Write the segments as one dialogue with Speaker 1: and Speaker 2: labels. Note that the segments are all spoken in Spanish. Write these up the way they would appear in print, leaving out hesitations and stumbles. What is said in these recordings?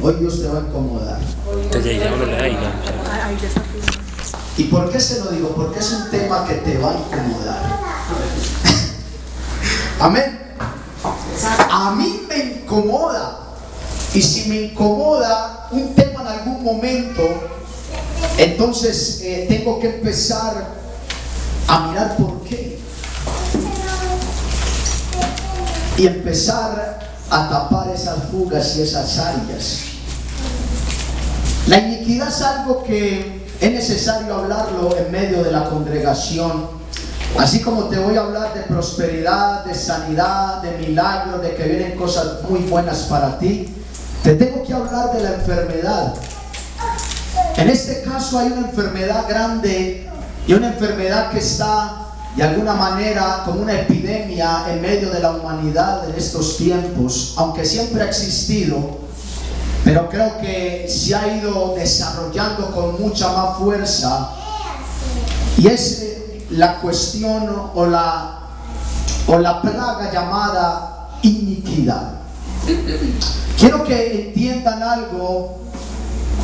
Speaker 1: Hoy Dios te va a incomodar. ¿Y por qué se lo digo? Porque es un tema que te va a incomodar. Amén. A mí me incomoda. Y si me incomoda un tema en algún momento, entonces tengo que empezar a mirar por qué. Y empezar a tapar esas fugas y esas áreas. La iniquidad es algo que es necesario hablarlo en medio de la congregación. Así como te voy a hablar de prosperidad, de sanidad, de milagros, de que vienen cosas muy buenas para ti, te tengo que hablar de la enfermedad. En este caso hay una enfermedad grande y una enfermedad que está de alguna manera como una epidemia en medio de la humanidad en estos tiempos, aunque siempre ha existido, pero creo que se ha ido desarrollando con mucha más fuerza, y es la cuestión o la plaga llamada iniquidad. Quiero que entiendan algo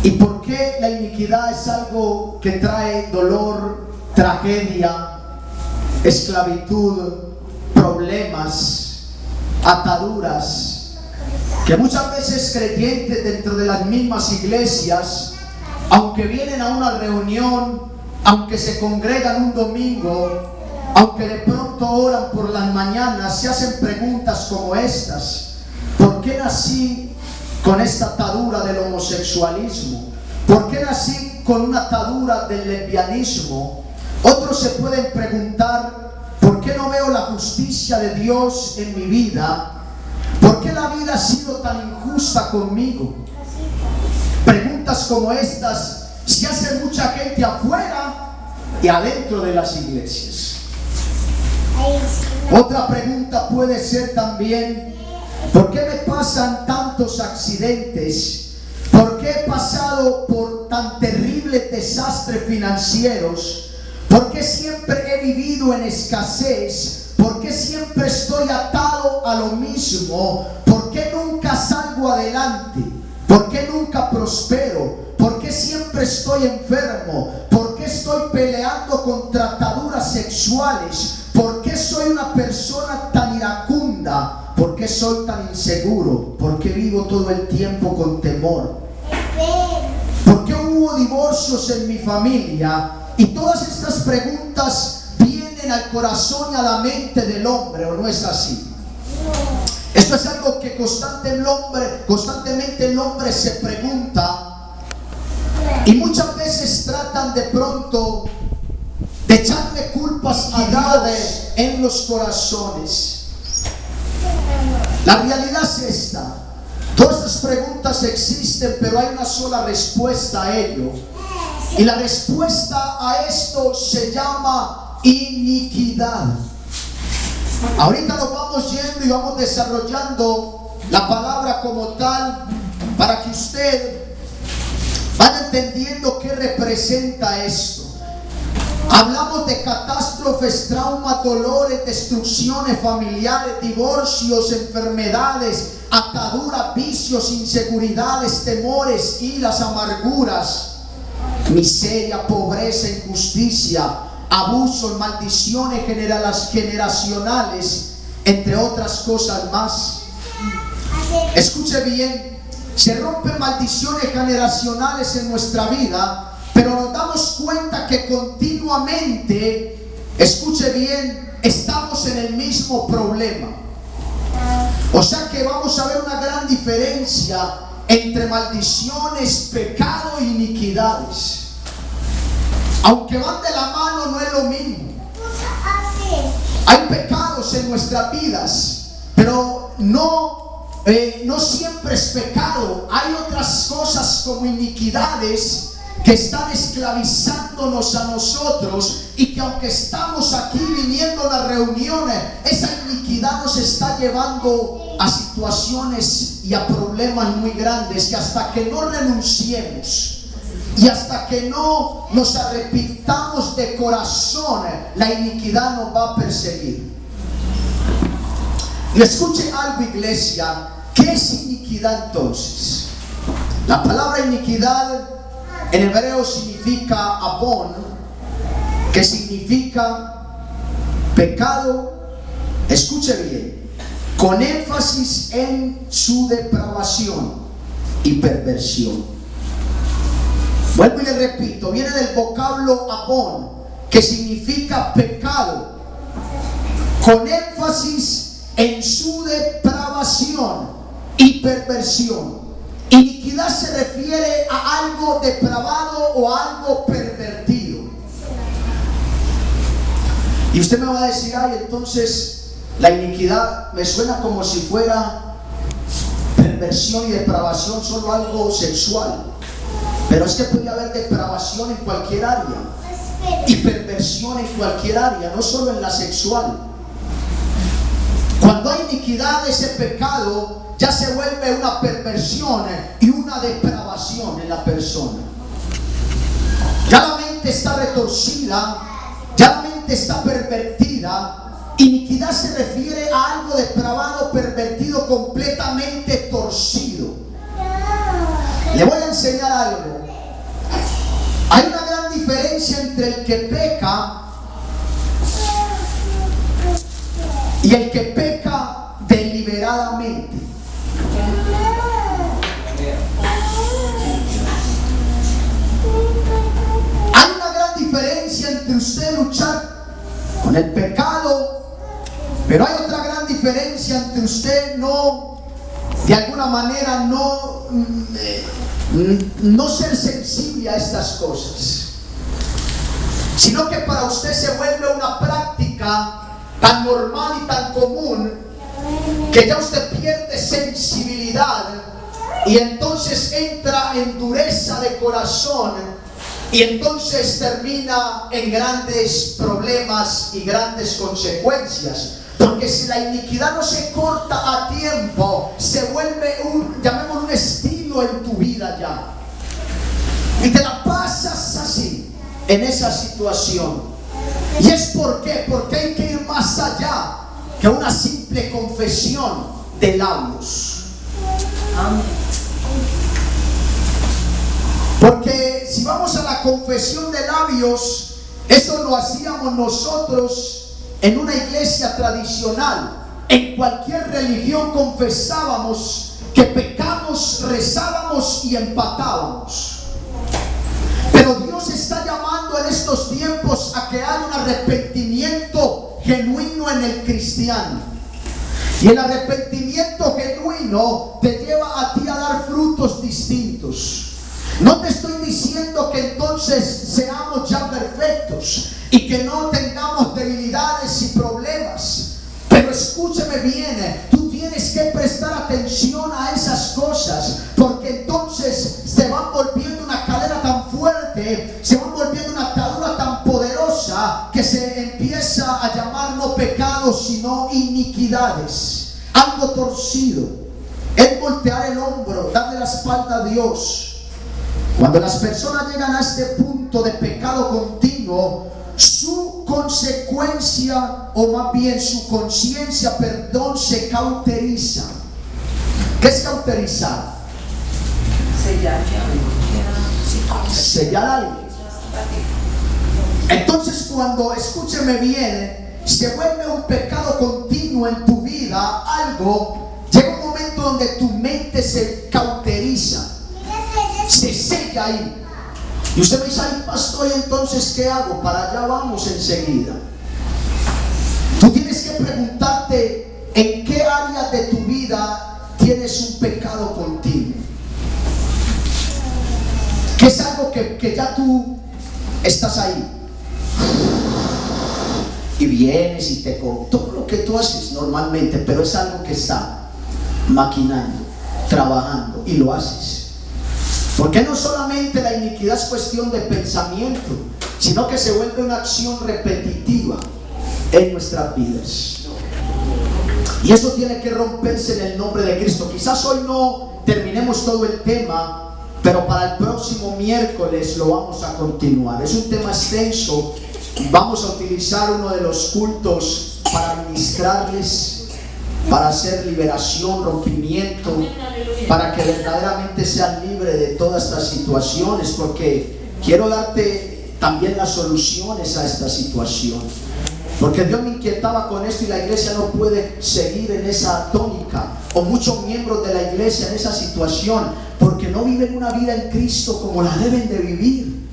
Speaker 1: y por qué la iniquidad es algo que trae dolor, tragedia, esclavitud, problemas, ataduras, que muchas veces creyentes dentro de las mismas iglesias, aunque vienen a una reunión, aunque se congregan un domingo, aunque de pronto oran por las mañanas, se hacen preguntas como estas: ¿por qué nací con esta atadura del homosexualismo? ¿Por qué nací con una atadura del lesbianismo? Otros se pueden preguntar: ¿por qué no veo la justicia de Dios en mi vida? ¿Por qué la vida ha sido tan injusta conmigo? Preguntas como estas se hace mucha gente afuera y adentro de las iglesias. Otra pregunta puede ser también: ¿por qué me pasan tantos accidentes? ¿Por qué he pasado por tan terribles desastres financieros? ¿Por qué siempre he vivido en escasez? ¿Por qué siempre estoy atado a lo mismo? ¿Por qué nunca salgo adelante? ¿Por qué nunca prospero? ¿Por qué siempre estoy enfermo? ¿Por qué estoy peleando contra ataduras sexuales? ¿Por qué soy una persona tan iracunda? ¿Por qué soy tan inseguro? ¿Por qué vivo todo el tiempo con temor? ¿Por qué hubo divorcios en mi familia? Y todas estas preguntas vienen al corazón y a la mente del hombre, ¿o no es así? Esto es algo que constantemente el hombre se pregunta, y muchas veces tratan de pronto de echarle culpas a Dios en los corazones. La realidad es esta: todas estas preguntas existen, pero hay una sola respuesta a ello. Y la respuesta a esto se llama iniquidad. Ahorita nos vamos yendo y vamos desarrollando la palabra como tal para que usted vaya entendiendo qué representa esto. Hablamos de catástrofes, traumas, dolores, destrucciones familiares, divorcios, enfermedades, ataduras, vicios, inseguridades, temores, iras, amarguras, miseria, pobreza, injusticia, abusos, maldiciones generacionales, entre otras cosas más. Escuche bien, se rompen maldiciones generacionales en nuestra vida, pero nos damos cuenta que continuamente, escuche bien, estamos en el mismo problema. O sea que vamos a ver una gran diferencia entre maldiciones, pecado e iniquidades. Aunque van de la mano, no es lo mismo. Hay pecados en nuestras vidas, pero no siempre es pecado. Hay otras cosas como iniquidades que están esclavizándonos a nosotros, y que aunque estamos aquí viniendo a las reuniones, esa iniquidad nos está llevando a situaciones y a problemas muy grandes, que hasta que no renunciemos y hasta que no nos arrepintamos de corazón, la iniquidad nos va a perseguir. Y escuche algo, iglesia: ¿qué es iniquidad entonces? La palabra iniquidad en hebreo significa abón, que significa pecado, escuche bien, con énfasis en su depravación y perversión. Vuelvo y le repito, viene del vocablo abón, que significa pecado, con énfasis en su depravación y perversión. Iniquidad se refiere a algo depravado o a algo pervertido. Y usted me va a decir, ay, entonces la iniquidad me suena como si fuera perversión y depravación, solo algo sexual. Pero es que puede haber depravación en cualquier área y perversión en cualquier área, no solo en la sexual. Cuando hay iniquidad, ese pecado ya se vuelve una perversión y una depravación en la persona. Ya la mente está retorcida, ya la mente está pervertida. Iniquidad se refiere a algo depravado, pervertido, completamente torcido. Le voy a enseñar algo. Hay una gran diferencia entre el que peca y el que peca deliberadamente. Hay una gran diferencia entre usted luchar con el pecado, pero hay otra gran diferencia entre usted no, de alguna manera, no ser sensible a estas cosas, sino que para usted se vuelve una práctica tan normal y tan común que ya usted pierde sensibilidad y entonces entra en dureza de corazón y entonces termina en grandes problemas y grandes consecuencias. Porque si la iniquidad no se corta a tiempo, se vuelve llamémoslo un estilo en tu vida ya. Y te la pasas así, en esa situación. ¿Y es por qué? Porque hay que ir más allá que una simple confesión de labios. Porque si vamos a la confesión de labios, eso lo hacíamos nosotros en una iglesia tradicional. En cualquier religión confesábamos que pecamos, rezábamos y empatábamos. Pero Dios está llamando en estos tiempos a que haya un arrepentimiento genuino en el cristiano. Y el arrepentimiento genuino te lleva a ti a dar frutos distintos. No te estoy diciendo que entonces seamos ya perfectos y que no tengamos debilidades y problemas. Pero escúcheme bien, tú tienes que prestar atención a esas cosas, porque entonces se van volviendo una cadena tan fuerte, se van volviendo una atadura tan poderosa, que se empieza a llamar no pecados sino iniquidades, algo torcido. Es voltear el hombro, darle la espalda a Dios. Cuando las personas llegan a este punto de pecado continuo, su consecuencia, o más bien su conciencia, se cauteriza. ¿Qué es cauterizar? Sellar algo. Entonces, cuando, escúcheme bien, se vuelve un pecado continuo en tu vida, llega un momento donde tu mente se cauteriza, se sella ahí. Y usted me dice, ay, pastor, ¿y entonces qué hago? Para allá vamos enseguida. Tú tienes que preguntarte en qué área de tu vida tienes un pecado continuo. Que es algo que ya tú estás ahí. Y vienes y te con todo lo que tú haces normalmente, pero es algo que está maquinando, trabajando, y lo haces. Porque no solamente la iniquidad es cuestión de pensamiento, sino que se vuelve una acción repetitiva en nuestras vidas. Y eso tiene que romperse en el nombre de Cristo. Quizás hoy no terminemos todo el tema, pero para el próximo miércoles lo vamos a continuar. Es un tema extenso. Vamos a utilizar uno de los cultos para ministrarles para hacer liberación, rompimiento, para que verdaderamente seas libre de todas estas situaciones, porque quiero darte también las soluciones a esta situación. Porque Dios me inquietaba con esto y la iglesia no puede seguir en esa tónica, o muchos miembros de la iglesia en esa situación, porque no viven una vida en Cristo como la deben de vivir.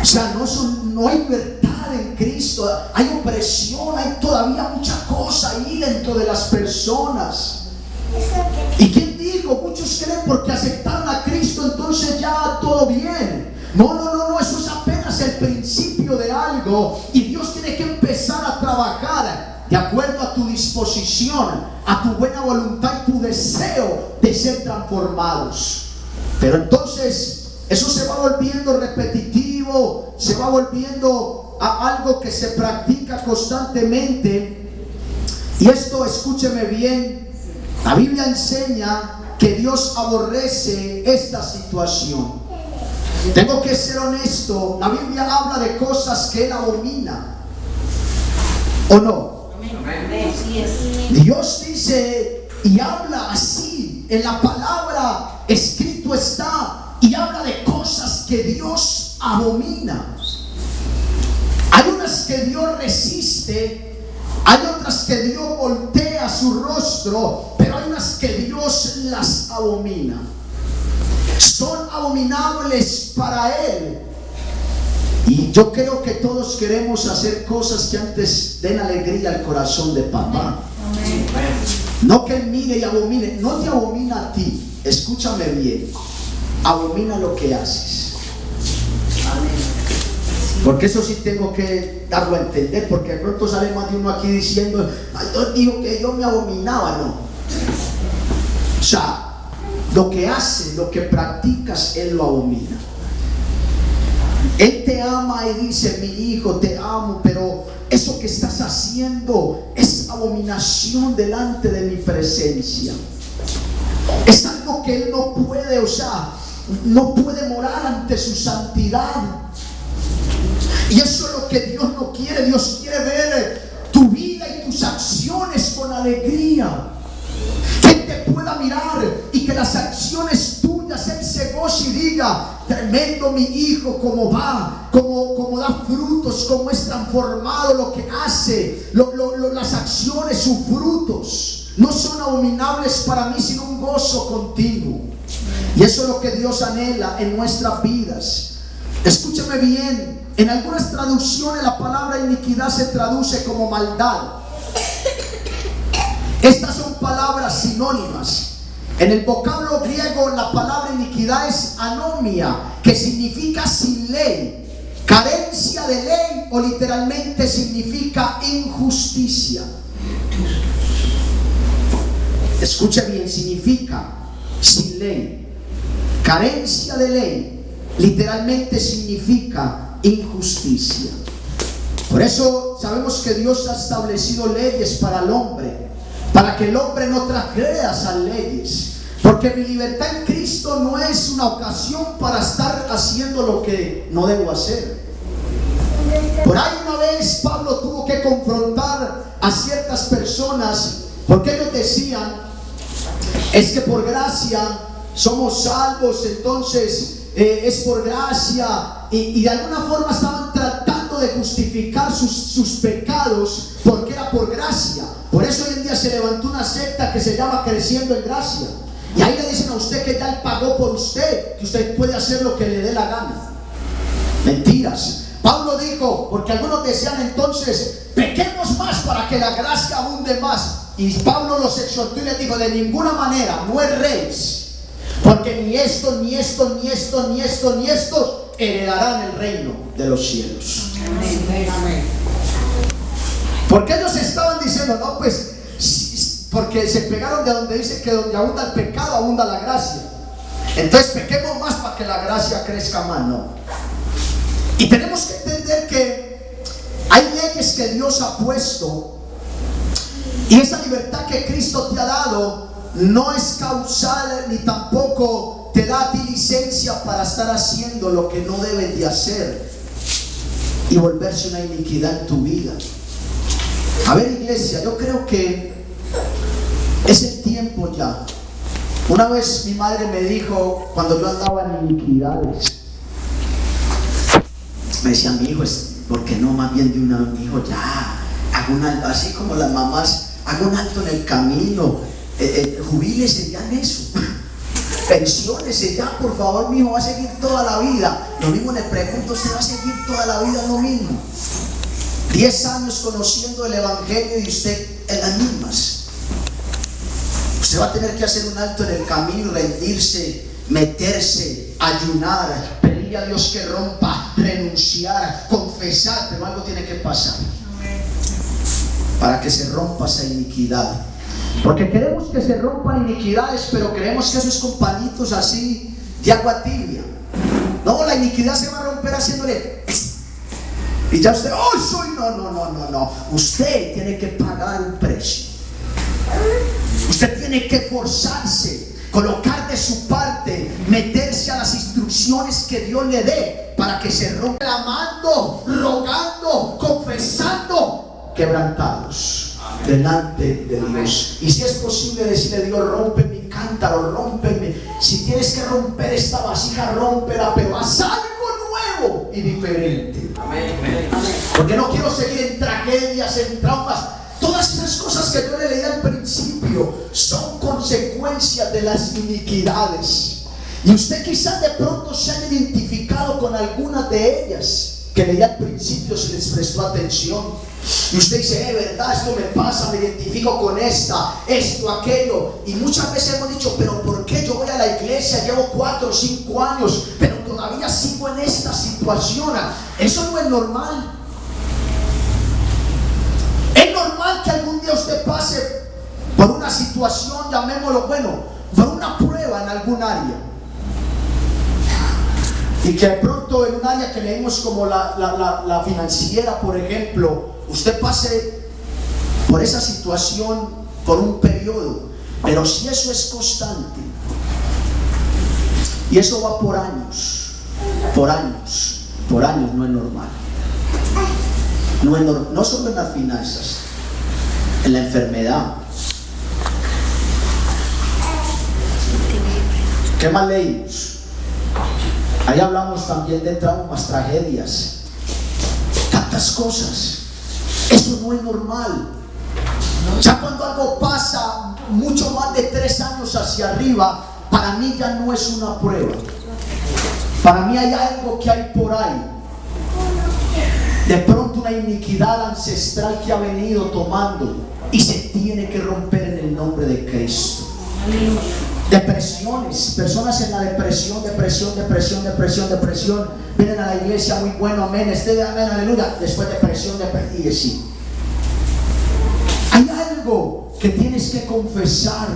Speaker 1: O sea, no hay libertad en Cristo, hay opresión, hay todavía mucha cosa ahí dentro de las personas. ¿Y quién dijo? Muchos creen porque aceptaron a Cristo entonces ya todo bien. No, eso es apenas el principio de algo, y Dios tiene que empezar a trabajar de acuerdo a tu disposición, a tu buena voluntad y tu deseo de ser transformados. Pero entonces eso se va volviendo repetitivo, se va volviendo a algo que se practica constantemente. Y esto, escúcheme bien, la Biblia enseña que Dios aborrece esta situación. Tengo que ser honesto, la Biblia habla de cosas que Él abomina, ¿o no? Dios dice y habla así, en la palabra escrito está, y habla de cosas que Dios abomina. Hay unas que Dios resiste, hay otras que Dios voltea su rostro, pero hay unas que Dios las abomina. Son abominables para Él. Y yo creo que todos queremos hacer cosas que antes den alegría al corazón de papá. No que Él mire y abomine. No te abomina a ti, escúchame bien, abomina lo que haces. Porque eso sí tengo que darlo a entender, porque de pronto sale más de uno aquí diciendo: ay, Dios dijo que yo me abominaba. No, o sea, lo que haces, lo que practicas, Él lo abomina. Él te ama y dice: mi hijo, te amo, pero eso que estás haciendo es abominación delante de mi presencia. Es algo que Él no puede, o sea, no puede morar ante su santidad. Y eso es lo que Dios no quiere. Dios quiere ver tu vida y tus acciones con alegría. Que Él te pueda mirar y que las acciones tuyas Él se goce y diga: tremendo mi hijo, cómo va, cómo da frutos, cómo es transformado, lo que hace, las acciones, sus frutos no son abominables para mí, sino un gozo continuo. Y eso es lo que Dios anhela en nuestras vidas. Escúchame bien, en algunas traducciones la palabra iniquidad se traduce como maldad. Estas son palabras sinónimas. En el vocablo griego la palabra iniquidad es anomia, que significa sin ley, carencia de ley, o literalmente significa injusticia. Escuche bien, significa sin ley, carencia de ley, literalmente significa injusticia. Por eso sabemos que Dios ha establecido leyes para el hombre, para que el hombre no transgreda esas leyes. Porque mi libertad en Cristo no es una ocasión para estar haciendo lo que no debo hacer. Por ahí una vez Pablo tuvo que confrontar a ciertas personas, porque ellos decían: es que por gracia somos salvos, entonces es por gracia, y de alguna forma estaban tratando de justificar sus pecados porque era por gracia. Por eso hoy en día se levantó una secta que se llama Creciendo en Gracia, y ahí le dicen a usted que ya Él pagó por usted, que usted puede hacer lo que le dé la gana. Mentiras. Pablo dijo, porque algunos decían entonces: pequemos más para que la gracia abunde más. Y Pablo los exhortó y les dijo: de ninguna manera, no erréis, porque ni esto, ni esto, ni esto, ni esto, ni esto heredarán el reino de los cielos. Amén. Porque ellos estaban diciendo: no, pues, porque se pegaron de donde dice que donde abunda el pecado, abunda la gracia. Entonces pequemos más para que la gracia crezca más. No. Y tenemos que entender que hay leyes que Dios ha puesto, y esa libertad que Cristo te ha dado no es causal, ni tampoco te da a ti licencia para estar haciendo lo que no debes de hacer y volverse una iniquidad en tu vida. A ver, iglesia, yo creo que Es el tiempo ya. Una vez mi madre me dijo, cuando yo andaba en iniquidades, me decía: mi hijo, ¿por qué no más bien de un hijo ya? Hago un alto, así como las mamás, hago un alto en el camino, jubílese ya en eso. Pensiónese ya, por favor, mi hijo va a seguir toda la vida. Lo mismo le pregunto, ¿usted va a seguir toda la vida lo mismo? 10 años conociendo el evangelio y usted en las mismas. Usted va a tener que hacer un alto en el camino y rendirse, meterse, ayunar, pedirle a Dios que rompa, renunciar, confesar, pero algo tiene que pasar para que se rompa esa iniquidad. Porque queremos que se rompan iniquidades, pero creemos que eso es con palitos así de agua tibia. No, la iniquidad se va a romper haciéndole y ya usted, ¡oh, soy! No. Usted tiene que pagar un precio. Usted tiene que esforzarse, colocar de su parte, meterse a las instrucciones que Dios le dé para que se rompa, clamando, rogando, confesando, quebrantados delante de Dios. Y si es posible decirle a Dios: rompe mi cántaro, rómpeme. Si tienes que romper esta vasija, rómpela, pero haz algo nuevo y diferente. Porque no quiero seguir en tragedias, en traumas. Todas esas cosas que yo le leí al principio son consecuencias de las iniquidades. Y usted quizás de pronto se haya identificado con algunas de ellas que leí al principio, si les prestó atención. Y usted dice: verdad, esto me pasa, me identifico con esta, esto, aquello. Y muchas veces hemos dicho: pero ¿por qué yo voy a la iglesia? Llevo 4 o 5 años, pero todavía sigo en esta situación. Eso no es normal. Es normal que algún día usted pase por una situación, llamémoslo, por una prueba en algún área. Y que de pronto en un área que leímos como la financiera, por ejemplo, usted pase por esa situación por un periodo. Pero si eso es constante, y eso va por años, no es normal. No solo en las finanzas, en la enfermedad. ¿Qué más leímos? Ahí hablamos también de traumas, tragedias, tantas cosas. Eso no es normal. Ya cuando algo pasa mucho más de 3 años hacia arriba, para mí ya no es una prueba. Para mí hay algo que hay por ahí. De pronto una iniquidad ancestral que ha venido tomando y se tiene que romper en el nombre de Cristo. Depresiones, personas en la depresión, vienen a la iglesia muy bueno, amén, amén, aleluya, después depresión, y así. Hay algo que tienes que confesar,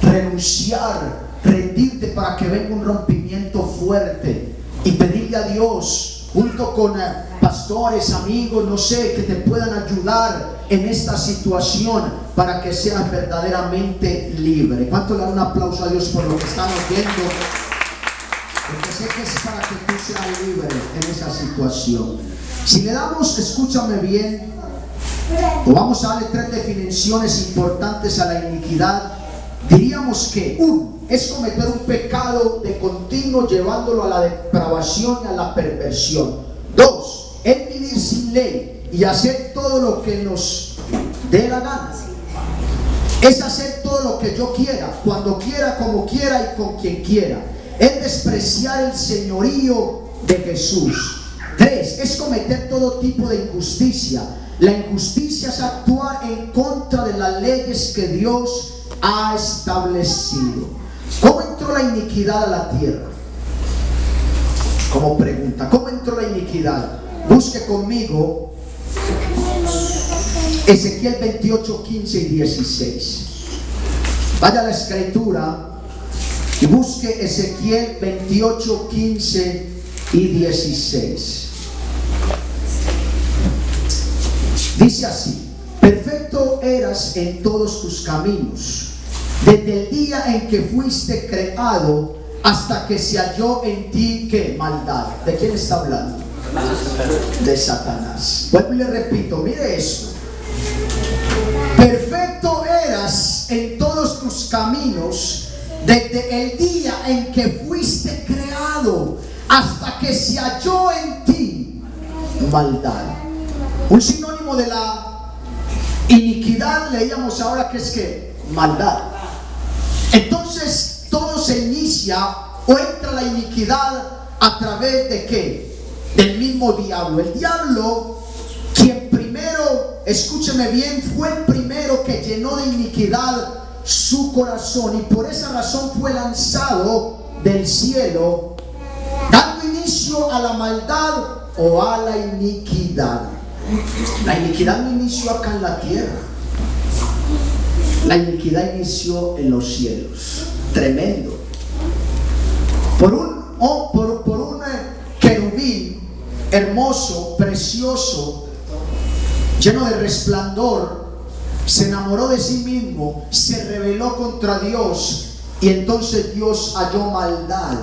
Speaker 1: renunciar, rendirte para que venga un rompimiento fuerte y pedirle a Dios, junto con pastores, amigos, no sé, que te puedan ayudar en esta situación para que seas verdaderamente libre. ¿Cuánto le dan un aplauso a Dios por lo que estamos viendo? Porque sé que es para que tú seas libre en esa situación. Si le damos, escúchame bien, o vamos a darle 3 definiciones importantes a la iniquidad. Diríamos que 1 es cometer un pecado de continuo, llevándolo a la depravación y a la perversión. 2 es vivir sin ley y hacer todo lo que nos dé la gana. Es hacer todo lo que yo quiera, cuando quiera, como quiera y con quien quiera. Es despreciar el señorío de Jesús. 3 es cometer todo tipo de injusticia. La injusticia es actuar en contra de las leyes que Dios ha establecido. ¿Cómo entró la iniquidad a la tierra? Como pregunta, ¿cómo entró la iniquidad? Busque conmigo Ezequiel 28, 15 y 16. Vaya a la escritura y busque Ezequiel 28, 15 y 16. Dice así: perfecto eras en todos tus caminos, desde el día en que fuiste creado hasta que se halló en ti, ¿qué? Maldad. ¿De quién está hablando? De Satanás. Vuelvo y le repito, mire esto: perfecto eras en todos tus caminos desde el día en que fuiste creado hasta que se halló en ti maldad. Un sinónimo de la iniquidad leíamos ahora que es que maldad. Entonces todo se inicia o entra la iniquidad a través de ¿qué? Del mismo diablo. El diablo, quien primero, escúcheme bien, fue el primero que llenó de iniquidad su corazón, y por esa razón fue lanzado del cielo, dando inicio a la maldad o a la iniquidad. La iniquidad no inició acá en la tierra, la iniquidad inició en los cielos. Tremendo. Por un querubín hermoso, precioso, lleno de resplandor, se enamoró de sí mismo, se rebeló contra Dios, y entonces Dios halló maldad